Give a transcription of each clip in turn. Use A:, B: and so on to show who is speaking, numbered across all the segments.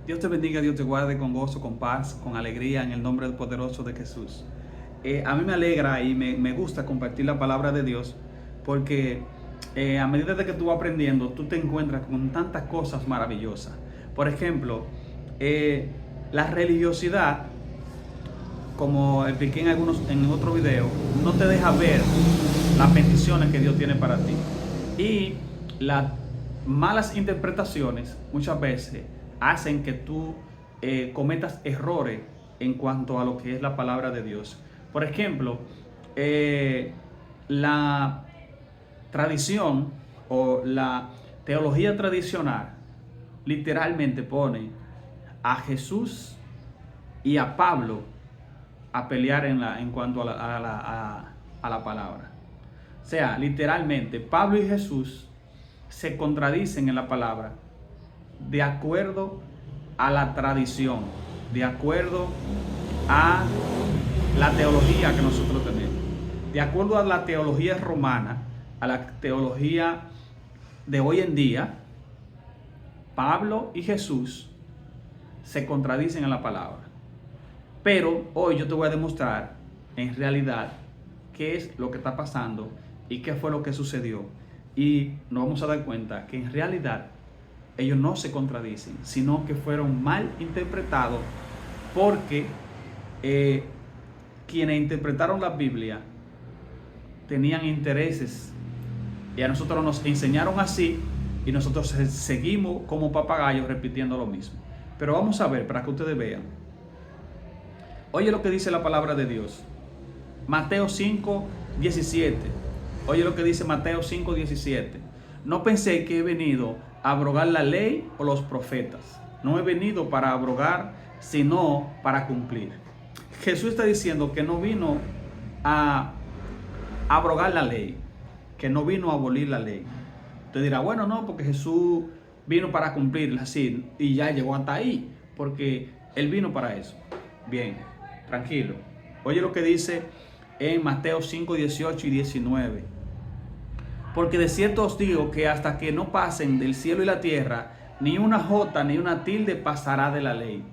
A: Dios te bendiga, Dios te guarde con gozo, con paz, con alegría en el nombre poderoso de Jesús. A mí me alegra y me gusta compartir la palabra de Dios porque a medida de que tú vas aprendiendo, tú te encuentras con tantas cosas maravillosas. Por ejemplo, la religiosidad, como expliqué en otro video, no te deja ver las bendiciones que Dios tiene para ti. Y las malas interpretaciones muchas veces hacen que tú cometas errores en cuanto a lo que es la palabra de Dios. Por ejemplo, la tradición o la teología tradicional literalmente pone a Jesús y a Pablo a pelear en cuanto a la palabra. O sea, literalmente, Pablo y Jesús se contradicen en la palabra de acuerdo a la tradición, de acuerdo a la teología que nosotros tenemos, de acuerdo a la teología romana, a la teología de hoy en día. Pablo y Jesús se contradicen en la palabra. Pero hoy yo te voy a demostrar en realidad qué es lo que está pasando y qué fue lo que sucedió. Y nos vamos a dar cuenta que en realidad ellos no se contradicen, sino que fueron mal interpretados porque quienes interpretaron la Biblia tenían intereses y a nosotros nos enseñaron así y nosotros seguimos como papagayos repitiendo lo mismo. Pero vamos a ver para que ustedes vean. Oye lo que dice la palabra de Dios. Mateo 5, 17. Oye lo que dice Mateo 5, 17. No pensé que he venido a abrogar la ley o los profetas. No he venido para abrogar, sino para cumplir. Jesús está diciendo que no vino a abrogar la ley, que no vino a abolir la ley. Usted dirá, bueno, no, porque Jesús vino para cumplirla, así, y ya llegó hasta ahí, porque Él vino para eso. Bien, tranquilo. Oye lo que dice en Mateo 5, 18 y 19. Porque de cierto os digo que hasta que no pasen del cielo y la tierra, ni una jota ni una tilde pasará de la ley.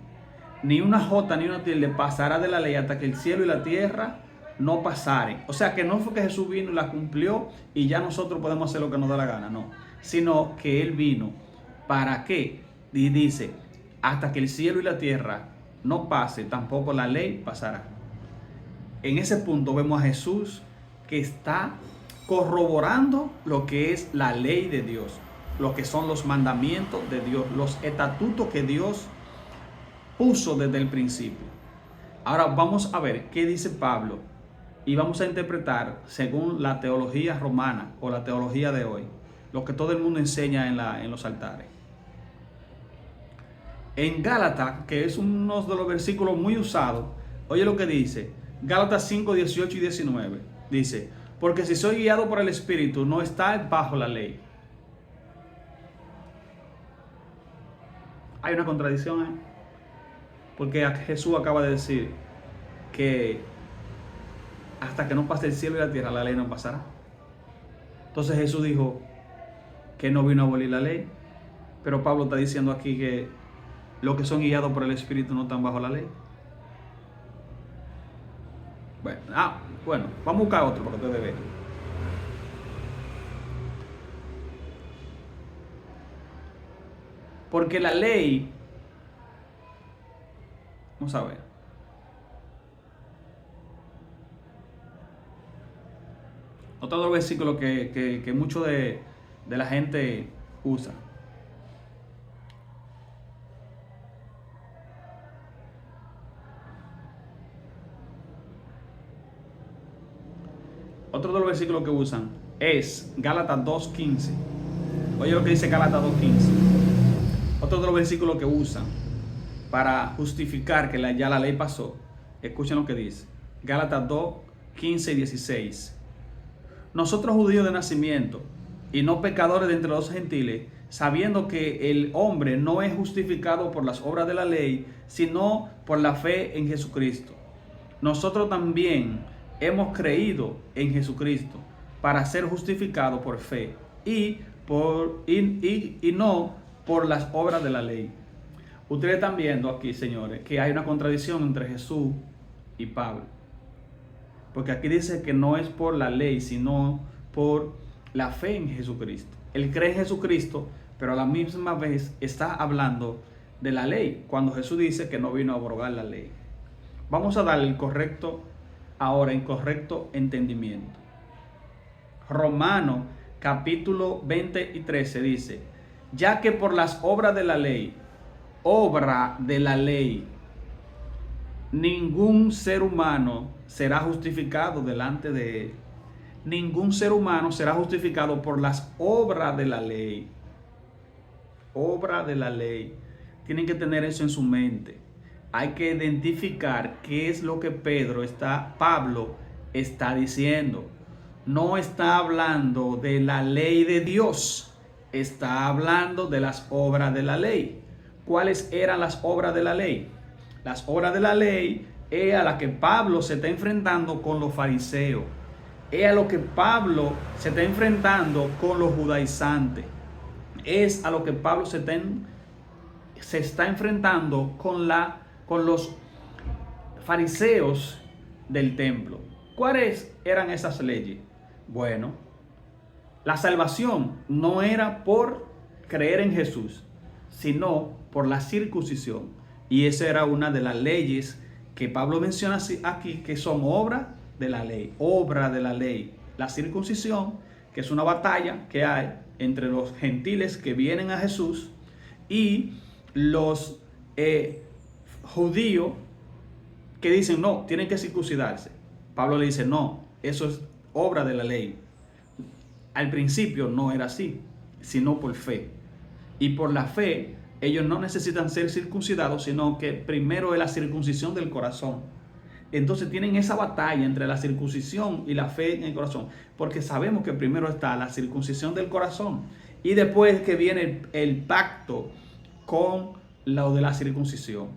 A: Ni una jota ni una tilde pasará de la ley hasta que el cielo y la tierra no pasaren. O sea que no fue que Jesús vino y la cumplió y ya nosotros podemos hacer lo que nos da la gana, no. Sino que Él vino. ¿Para qué? Y dice, hasta que el cielo y la tierra no pase, tampoco la ley pasará. En ese punto vemos a Jesús que está corroborando lo que es la ley de Dios, lo que son los mandamientos de Dios, los estatutos que Dios puso desde el principio. Ahora vamos a ver qué dice Pablo y vamos a interpretar según la teología romana o la teología de hoy, lo que todo el mundo enseña en los altares. En Gálatas, que es uno de los versículos muy usados, oye lo que dice, Gálatas 5, 18 y 19, dice, porque si soy guiado por el Espíritu, no está bajo la ley. Hay una contradicción ahí, porque Jesús acaba de decir que hasta que no pase el cielo y la tierra, la ley no pasará. Entonces Jesús dijo que no vino a abolir la ley, pero Pablo está diciendo aquí que los que son guiados por el Espíritu no están bajo la ley. Bueno, vamos a buscar otro para que ustedes vean. Porque la ley, vamos a ver. Otro versículo que mucho de la gente usa. Otro de los versículos que usan es Gálatas 2.15. Oye lo que dice Gálatas 2.15. Otro de los versículos que usan para justificar que ya la ley pasó. Escuchen lo que dice. Gálatas 2.15 y 16. Nosotros judíos de nacimiento y no pecadores de entre los gentiles, sabiendo que el hombre no es justificado por las obras de la ley, sino por la fe en Jesucristo. Nosotros también hemos creído en Jesucristo para ser justificados por fe y no por las obras de la ley. Ustedes están viendo aquí, señores, que hay una contradicción entre Jesús y Pablo. Porque aquí dice que no es por la ley, sino por la fe en Jesucristo. Él cree en Jesucristo, pero a la misma vez está hablando de la ley, cuando Jesús dice que no vino a abrogar la ley. Vamos a darle el correcto entendimiento. Romanos capítulo 20 y 13 dice: ya que por las obra de la ley, ningún ser humano será justificado delante de él. Ningún ser humano será justificado por las obras de la ley. Obra de la ley. Tienen que tener eso en su mente. Hay que identificar qué es lo que Pablo está diciendo. No está hablando de la ley de Dios, está hablando de las obras de la ley. ¿Cuáles eran las obras de la ley? Las obras de la ley es a la que Pablo se está enfrentando con los fariseos. Es a lo que Pablo se está enfrentando con los judaizantes. Es a lo que Pablo se está enfrentando con los fariseos del templo. ¿Cuáles eran esas leyes? Bueno, la salvación no era por creer en Jesús, sino por la circuncisión. Y esa era una de las leyes que Pablo menciona aquí, que son obra de la ley. Obra de la ley. La circuncisión, que es una batalla que hay entre los gentiles que vienen a Jesús y los judíos que dicen no, tienen que circuncidarse. Pablo le dice no, eso es obra de la ley. Al principio no era así, sino por fe. Y por la fe, ellos no necesitan ser circuncidados, sino que primero es la circuncisión del corazón. Entonces tienen esa batalla entre la circuncisión y la fe en el corazón, porque sabemos que primero está la circuncisión del corazón y después que viene el pacto con lo de la circuncisión.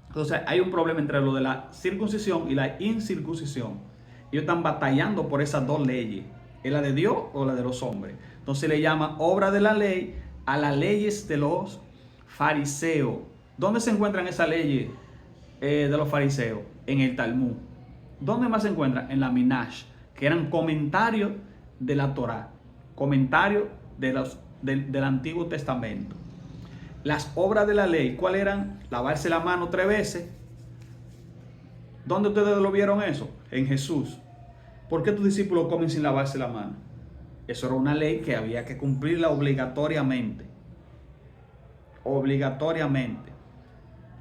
A: Entonces hay un problema entre lo de la circuncisión y la incircuncisión. Ellos están batallando por esas dos leyes, ¿es la de Dios o la de los hombres? Entonces le llama obra de la ley a las leyes de los fariseos. ¿Dónde se encuentran esas leyes de los fariseos? En el Talmud. ¿Dónde más se encuentran? En la Minash, que eran comentarios de la Torá, comentarios del Antiguo Testamento. Las obras de la ley, ¿cuáles eran? Lavarse la mano 3 veces. ¿Dónde ustedes lo vieron eso? En Jesús. ¿Por qué tus discípulos comen sin lavarse la mano? Eso era una ley que había que cumplirla obligatoriamente. Obligatoriamente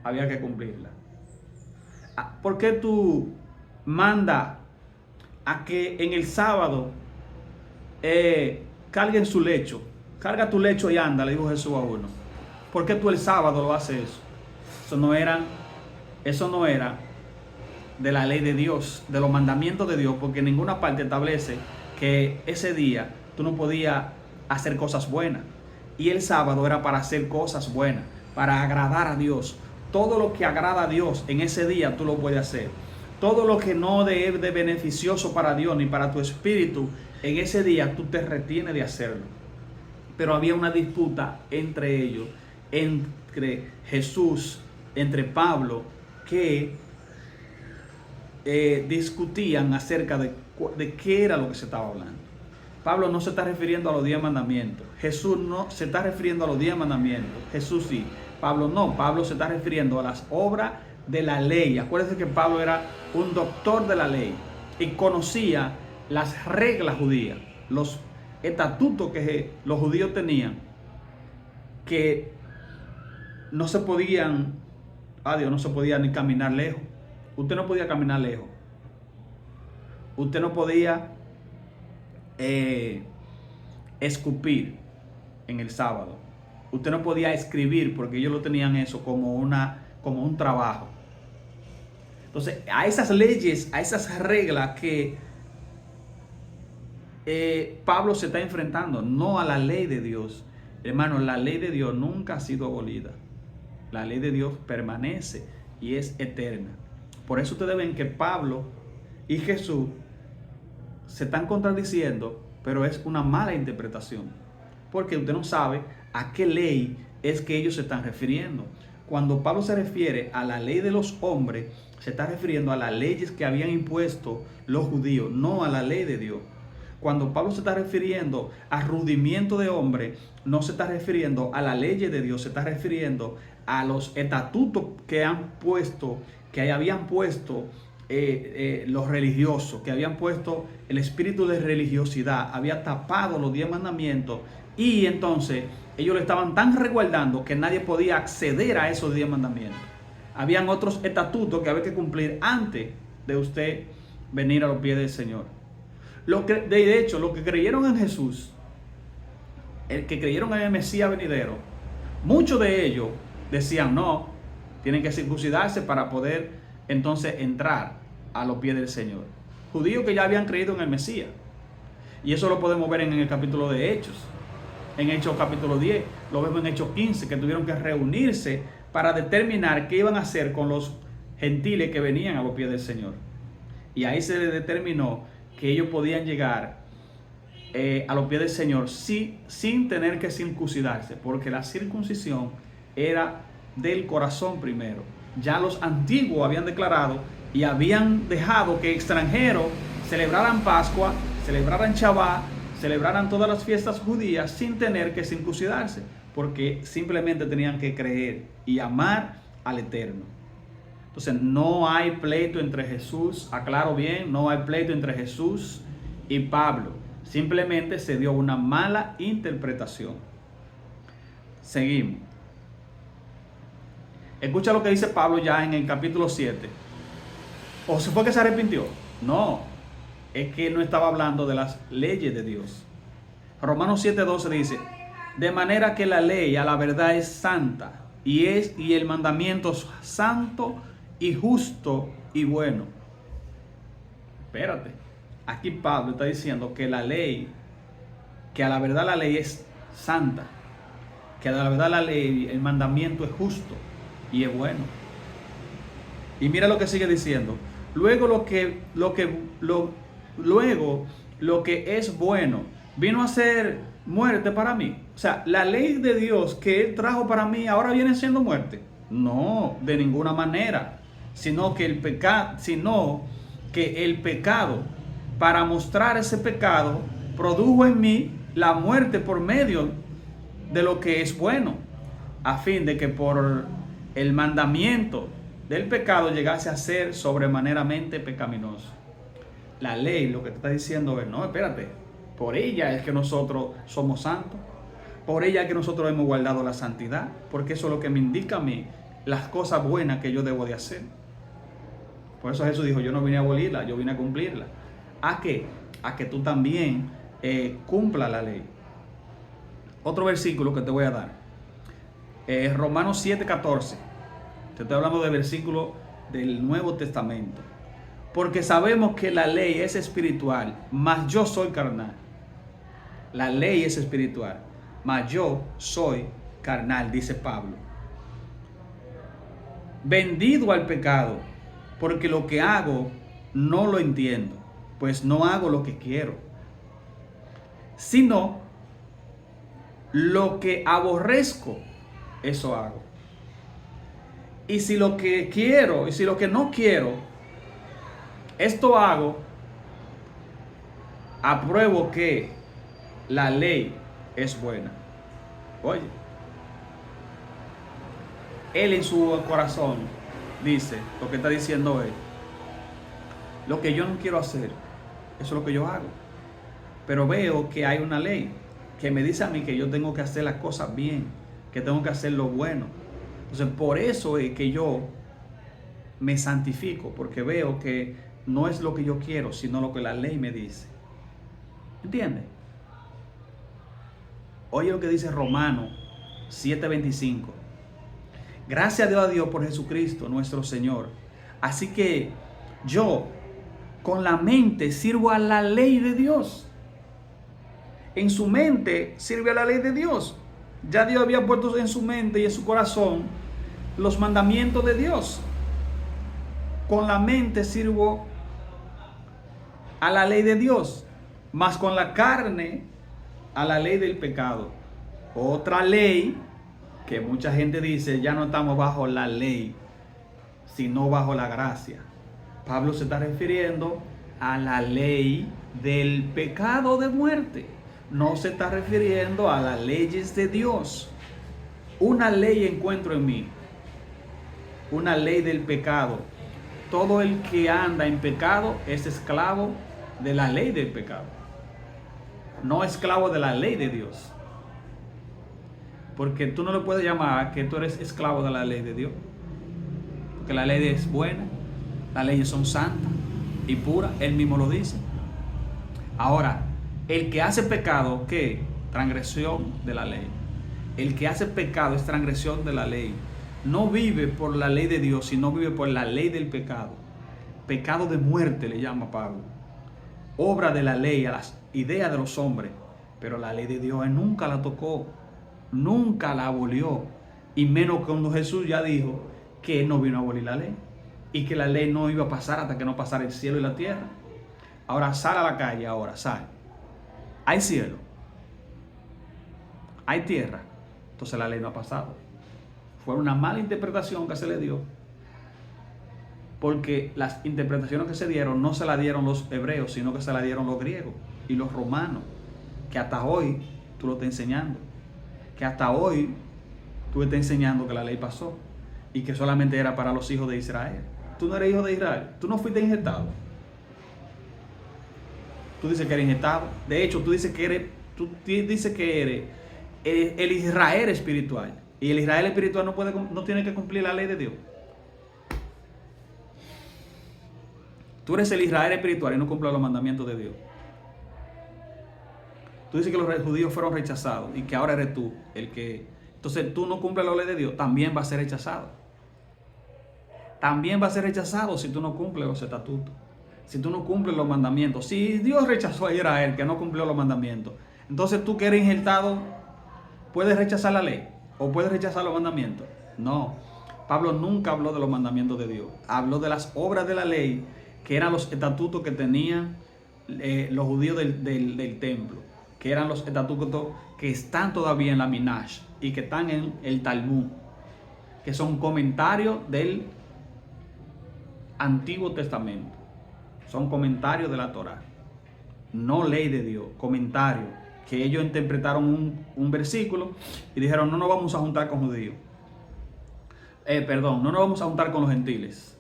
A: había que cumplirla. ¿Por qué tú mandas a que en el sábado carguen su lecho? Carga tu lecho y anda, le dijo Jesús a uno. ¿Por qué tú el sábado lo haces eso? Eso no era de la ley de Dios, de los mandamientos de Dios, porque en ninguna parte establece que ese día tú no podías hacer cosas buenas. Y el sábado era para hacer cosas buenas, para agradar a Dios. Todo lo que agrada a Dios en ese día tú lo puedes hacer. Todo lo que no es de beneficioso para Dios ni para tu espíritu, en ese día tú te retienes de hacerlo. Pero había una disputa entre ellos, entre Jesús, entre Pablo, que discutían acerca de qué era lo que se estaba hablando. Pablo no se está refiriendo a los 10 mandamientos. Jesús no se está refiriendo a los 10 mandamientos. Jesús sí. Pablo no. Pablo se está refiriendo a las obras de la ley. Acuérdense que Pablo era un doctor de la ley y conocía las reglas judías, los estatutos que los judíos tenían, que no se podían, no se podía ni caminar lejos. Usted no podía caminar lejos. Usted no podía escupir en el sábado. Usted no podía escribir porque ellos lo tenían eso como un trabajo. Entonces, a esas leyes, a esas reglas que Pablo se está enfrentando, no a la ley de Dios. Hermano, la ley de Dios nunca ha sido abolida. La ley de Dios permanece y es eterna. Por eso ustedes ven que Pablo y Jesús se están contradiciendo, pero es una mala interpretación. Porque usted no sabe a qué ley es que ellos se están refiriendo. Cuando Pablo se refiere a la ley de los hombres, se está refiriendo a las leyes que habían impuesto los judíos, no a la ley de Dios. Cuando Pablo se está refiriendo a rudimiento de hombre, no se está refiriendo a la ley de Dios, se está refiriendo a los estatutos que han puesto, que habían puesto los religiosos, que habían puesto el espíritu de religiosidad, había tapado los 10 mandamientos, y entonces ellos le estaban tan resguardando que nadie podía acceder a esos 10 mandamientos. Habían otros estatutos que había que cumplir antes de usted venir a los pies del Señor. De hecho, los que creyeron en Jesús, el que creyeron en el Mesías venidero, muchos de ellos decían no, tienen que circuncidarse para poder entonces entrar a los pies del Señor. Judíos que ya habían creído en el Mesías. Y eso lo podemos ver en el capítulo de Hechos. En Hechos capítulo 10, lo vemos en Hechos 15, que tuvieron que reunirse para determinar qué iban a hacer con los gentiles que venían a los pies del Señor. Y ahí se les determinó que ellos podían llegar a los pies del Señor sin tener que circuncidarse, porque la circuncisión era del corazón primero. Ya los antiguos habían declarado y habían dejado que extranjeros celebraran Pascua, celebraran Shabbat, celebraran todas las fiestas judías sin tener que circuncidarse, porque simplemente tenían que creer y amar al Eterno. Entonces no hay pleito entre Jesús, aclaro bien, no hay pleito entre Jesús y Pablo. Simplemente se dio una mala interpretación. Seguimos. Escucha lo que dice Pablo ya en el capítulo 7. ¿O se fue que se arrepintió? No, es que no estaba hablando de las leyes de Dios. Romanos 7:12 dice: de manera que la ley a la verdad es santa, y el mandamiento es santo y justo y bueno. Espérate, aquí Pablo está diciendo que la ley, que a la verdad la ley es santa, que a la verdad la ley, el mandamiento es justo y es bueno. Y mira lo que sigue diciendo: luego lo que es bueno vino a ser muerte para mí. O sea, la ley de Dios que Él trajo para mí ahora viene siendo muerte. No, de ninguna manera. Sino que el pecado, para mostrar ese pecado, produjo en mí la muerte por medio de lo que es bueno, a fin de que por el mandamiento del pecado llegase a ser sobremaneramente pecaminoso. La ley lo que te está diciendo es: no, espérate, por ella es que nosotros somos santos, por ella es que nosotros hemos guardado la santidad, porque eso es lo que me indica a mí las cosas buenas que yo debo de hacer. Por eso Jesús dijo: yo no vine a abolirla, yo vine a cumplirla. ¿A qué? A que tú también cumpla la ley. Otro versículo que te voy a dar, Romanos 7:14. Te estoy hablando de versículo del Nuevo Testamento. Porque sabemos que la ley es espiritual, mas yo soy carnal. La ley es espiritual, mas yo soy carnal, dice Pablo. Vendido al pecado, porque lo que hago no lo entiendo, pues no hago lo que quiero, sino lo que aborrezco, eso hago. Y si lo que quiero, y si lo que no quiero, esto hago, apruebo que la ley es buena. Oye, él en su corazón dice, lo que está diciendo él: lo que yo no quiero hacer, eso es lo que yo hago. Pero veo que hay una ley que me dice a mí que yo tengo que hacer las cosas bien, que tengo que hacer lo bueno. Entonces, por eso es que yo me santifico, porque veo que no es lo que yo quiero, sino lo que la ley me dice. ¿Entiendes? Oye lo que dice Romanos 7:25. Gracias a Dios por Jesucristo nuestro Señor. Así que yo con la mente sirvo a la ley de Dios. En su mente sirve a la ley de Dios. Ya Dios había puesto en su mente y en su corazón los mandamientos de Dios. Con la mente sirvo a la ley de Dios, mas con la carne a la ley del pecado. Otra ley que mucha gente dice, ya no estamos bajo la ley, sino bajo la gracia. Pablo se está refiriendo a la ley del pecado de muerte. No se está refiriendo a las leyes de Dios. Una ley encuentro en mí, una ley del pecado. Todo el que anda en pecado es esclavo de la ley del pecado, no esclavo de la ley de Dios. Porque tú no le puedes llamar que tú eres esclavo de la ley de Dios, porque la ley es buena, las leyes son santas y puras, él mismo lo dice. Ahora, el que hace pecado, ¿qué? Transgresión de la ley. El que hace pecado es transgresión de la ley. No vive por la ley de Dios, sino vive por la ley del pecado. Pecado de muerte le llama Pablo. Obra de la ley, a las ideas de los hombres. Pero la ley de Dios él nunca la tocó, nunca la abolió. Y menos cuando Jesús ya dijo que él no vino a abolir la ley. Y que la ley no iba a pasar hasta que no pasara el cielo y la tierra. Ahora sal a la calle, ahora sal. Hay cielo, hay tierra, entonces la ley no ha pasado. Fue una mala interpretación que se le dio, porque las interpretaciones que se dieron no se las dieron los hebreos, sino que se las dieron los griegos y los romanos, que hasta hoy tú lo estás enseñando, que hasta hoy tú estás enseñando que la ley pasó y que solamente era para los hijos de Israel. Tú no eres hijo de Israel, tú no fuiste injertado. Tú dices que eres injertado. De hecho, tú dices que eres el Israel espiritual. Y el Israel espiritual no tiene que cumplir la ley de Dios. Tú eres el Israel espiritual y no cumples los mandamientos de Dios. Tú dices que los judíos fueron rechazados y que ahora eres tú el que... Entonces tú no cumples la ley de Dios, también va a ser rechazado. También va a ser rechazado si tú no cumples los estatutos. Si tú no cumples los mandamientos. Si Dios rechazó a Israel que no cumplió los mandamientos, entonces tú que eres injertado, ¿puedes rechazar la ley? ¿O puedes rechazar los mandamientos? No. Pablo nunca habló de los mandamientos de Dios. Habló de las obras de la ley, que eran los estatutos que tenían los judíos del templo. Que eran los estatutos que están todavía en la Minash y que están en el Talmud. Que son comentarios del Antiguo Testamento. Son comentarios de la Torá, no ley de Dios, comentarios que ellos interpretaron un versículo y dijeron no nos vamos a juntar con judíos, no nos vamos a juntar con los gentiles,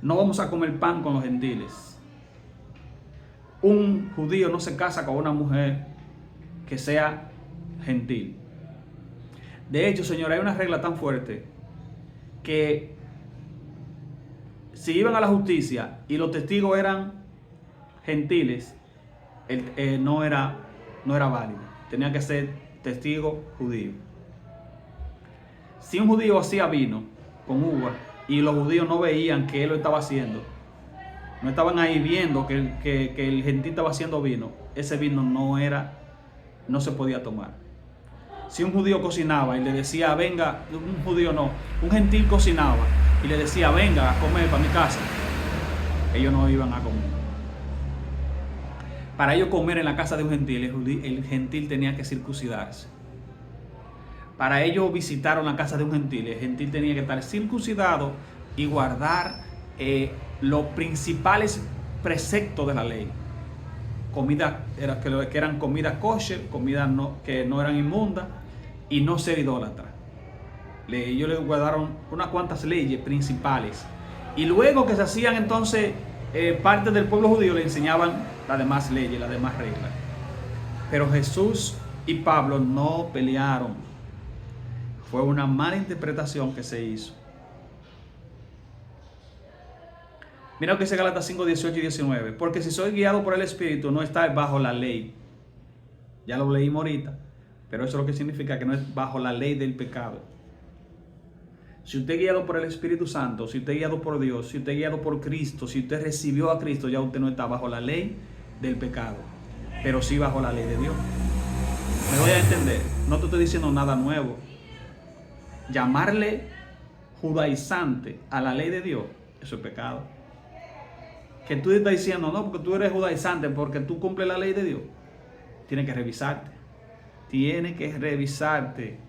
A: no vamos a comer pan con los gentiles. Un judío no se casa con una mujer que sea gentil. De hecho, señor, hay una regla tan fuerte que si iban a la justicia y los testigos eran gentiles, no era válido. Tenía que ser testigo judío. Si un judío hacía vino con uva y los judíos no veían que él lo estaba haciendo, no estaban ahí viendo que el gentil estaba haciendo vino, ese vino no se podía tomar. Si un judío cocinaba y le decía, venga, un gentil cocinaba y le decía, venga a comer para mi casa, ellos no iban a comer. Para ellos comer en la casa de un gentil, el gentil tenía que circuncidarse. Para ellos visitar la casa de un gentil, el gentil tenía que estar circuncidado y guardar los principales preceptos de la ley. Comida que eran comida kosher, comida que no eran inmundas, y no ser idólatra. Ellos le guardaron unas cuantas leyes principales. Y luego que se hacían entonces parte del pueblo judío, le enseñaban las demás leyes, las demás reglas. Pero Jesús y Pablo no pelearon. Fue una mala interpretación que se hizo. Mira lo que dice Gálatas 5, 18 y 19. Porque si soy guiado por el Espíritu, no está bajo la ley. Ya lo leímos ahorita. Pero eso es lo que significa que no es bajo la ley del pecado. Si usted es guiado por el Espíritu Santo, si usted es guiado por Dios, si usted es guiado por Cristo, si usted recibió a Cristo, ya usted no está bajo la ley del pecado, pero sí bajo la ley de Dios. Me voy a entender. No te estoy diciendo nada nuevo. Llamarle judaizante a la ley de Dios, eso es pecado. Que tú estás diciendo, no, porque tú eres judaizante, porque tú cumples la ley de Dios. Tienes que revisarte. Tienes que revisarte.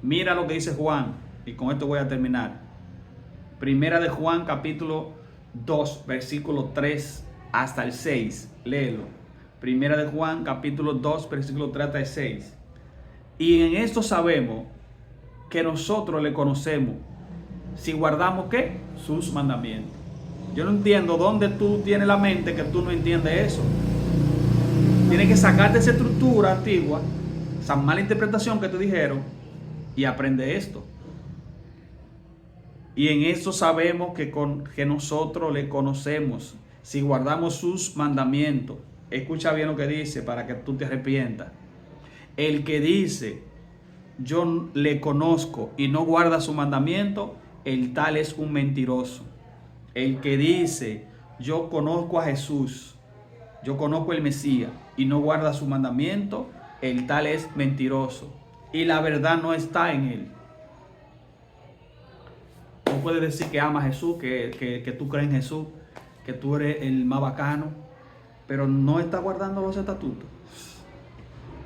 A: Mira lo que dice Juan, y con esto voy a terminar. Primera de Juan, capítulo 2, versículo 3 hasta el 6. Léelo. Primera de Juan, capítulo 2, versículo 3 hasta el 6. Y en esto sabemos que nosotros le conocemos, si guardamos ¿qué? Sus mandamientos. Yo no entiendo dónde tú tienes la mente que tú no entiendes eso. Tienes que sacarte esa estructura antigua, esa mala interpretación que te dijeron, y aprende esto. Y en esto sabemos que nosotros le conocemos, si guardamos sus mandamientos. Escucha bien lo que dice para que tú te arrepientas. El que dice, yo le conozco y no guarda su mandamiento, el tal es un mentiroso. El que dice, yo conozco a Jesús, yo conozco el Mesías y no guarda su mandamiento, el tal es mentiroso. Y la verdad no está en él. Tú puedes decir que amas a Jesús, que tú crees en Jesús, que tú eres el más bacano, pero no estás guardando los estatutos.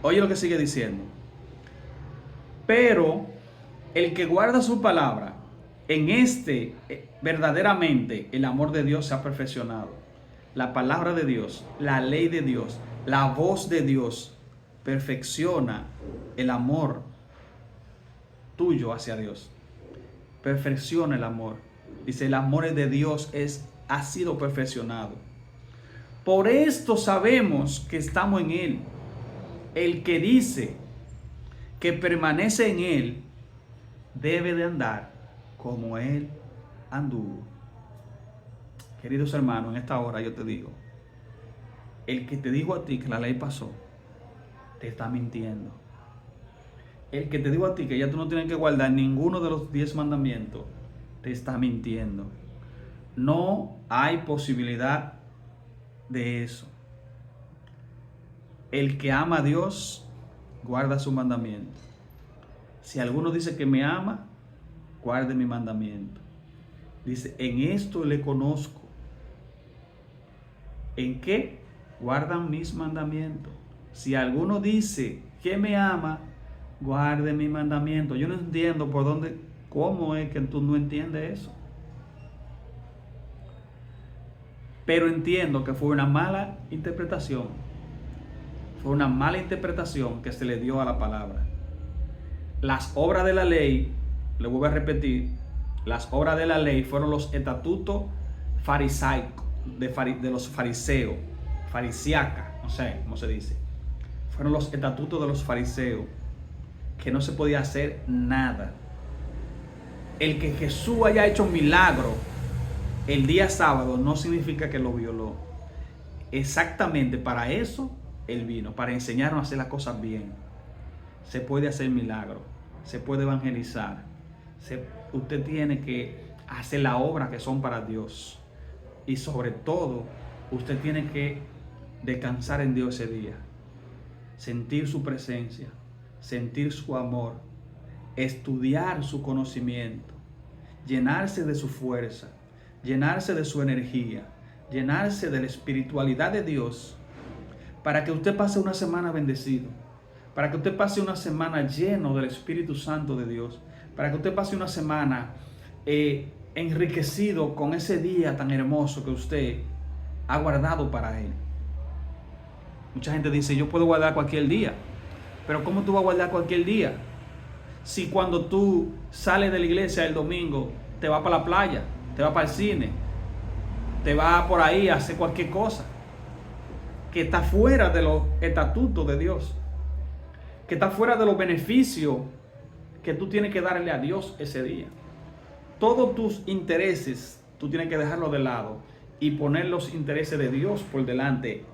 A: Oye lo que sigue diciendo. Pero el que guarda su palabra, en este verdaderamente el amor de Dios se ha perfeccionado. La palabra de Dios, la ley de Dios, la voz de Dios perfecciona el amor tuyo hacia Dios. Perfecciona el amor. Dice, el amor de Dios ha sido perfeccionado. Por esto sabemos que estamos en Él. El que dice que permanece en Él debe de andar como Él anduvo. Queridos hermanos, en esta hora yo te digo, el que te dijo a ti que la ley pasó, te está mintiendo. El que te dijo a ti que ya tú no tienes que guardar ninguno de los 10 mandamientos, te está mintiendo. No hay posibilidad de eso. El que ama a Dios, guarda su mandamiento. Si alguno dice que me ama, guarde mi mandamiento. Dice, en esto le conozco. ¿En qué? Guardan mis mandamientos. Si alguno dice que me ama, guarde mi mandamiento. Yo no entiendo por dónde, cómo es que tú no entiendes eso. Pero entiendo que fue una mala interpretación. Fue una mala interpretación que se le dio a la palabra. Las obras de la ley, le vuelvo a repetir, las obras de la ley fueron los estatutos farisaicos, de los fariseos, farisiaca, no sé cómo se dice. Fueron los estatutos de los fariseos, que no se podía hacer nada. El que Jesús haya hecho un milagro el día sábado no significa que lo violó. Exactamente para eso Él vino, para enseñarnos a hacer las cosas bien. Se puede hacer milagro, se puede evangelizar. Usted tiene que hacer la obra que son para Dios. Y sobre todo, usted tiene que descansar en Dios ese día. Sentir su presencia, sentir su amor, estudiar su conocimiento, llenarse de su fuerza, llenarse de su energía, llenarse de la espiritualidad de Dios, para que usted pase una semana bendecido, para que usted pase una semana lleno del Espíritu Santo de Dios, para que usted pase una semana enriquecido con ese día tan hermoso que usted ha guardado para Él. Mucha gente dice, yo puedo guardar cualquier día, pero ¿cómo tú vas a guardar cualquier día? Si cuando tú sales de la iglesia el domingo, te vas para la playa, te vas para el cine, te vas por ahí a hacer cualquier cosa que está fuera de los estatutos de Dios, que está fuera de los beneficios que tú tienes que darle a Dios ese día. Todos tus intereses tú tienes que dejarlos de lado y poner los intereses de Dios por delante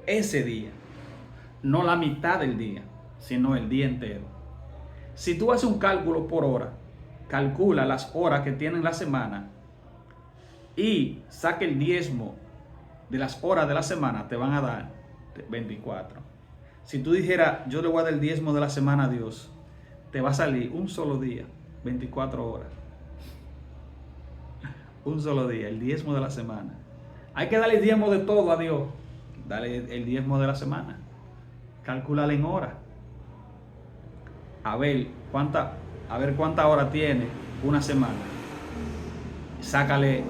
A: ese día, no la mitad del día, sino el día entero. Si tú haces un cálculo por hora, calcula las horas que tiene la semana y saca el diezmo de las horas de la semana, te van a dar 24. Si tú dijeras, yo le voy a dar el diezmo de la semana a Dios, te va a salir un solo día, 24 horas. Un solo día, el diezmo de la semana. Hay que darle el diezmo de todo a Dios. Dale el diezmo de la semana. Calcúlale en horas. A ver, a ver cuántas horas tiene una semana. Sácale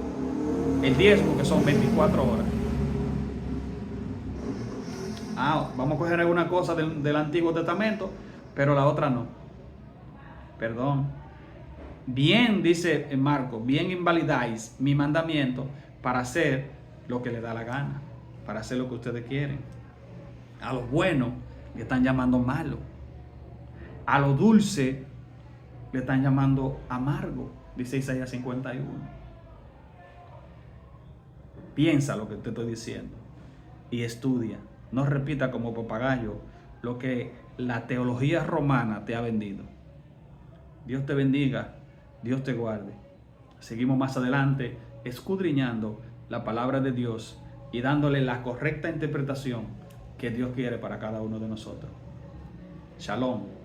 A: el diezmo, que son 24 horas. Vamos a coger alguna cosa del Antiguo Testamento, pero la otra no. Perdón. Bien, dice Marco, bien invalidáis mi mandamiento para hacer lo que le da la gana, para hacer lo que ustedes quieren. A lo bueno le están llamando malo. A lo dulce le están llamando amargo, dice Isaías 51. Piensa lo que te estoy diciendo y estudia. No repita como papagayo lo que la teología romana te ha vendido. Dios te bendiga, Dios te guarde. Seguimos más adelante escudriñando la palabra de Dios y dándole la correcta interpretación que Dios quiere para cada uno de nosotros. Shalom.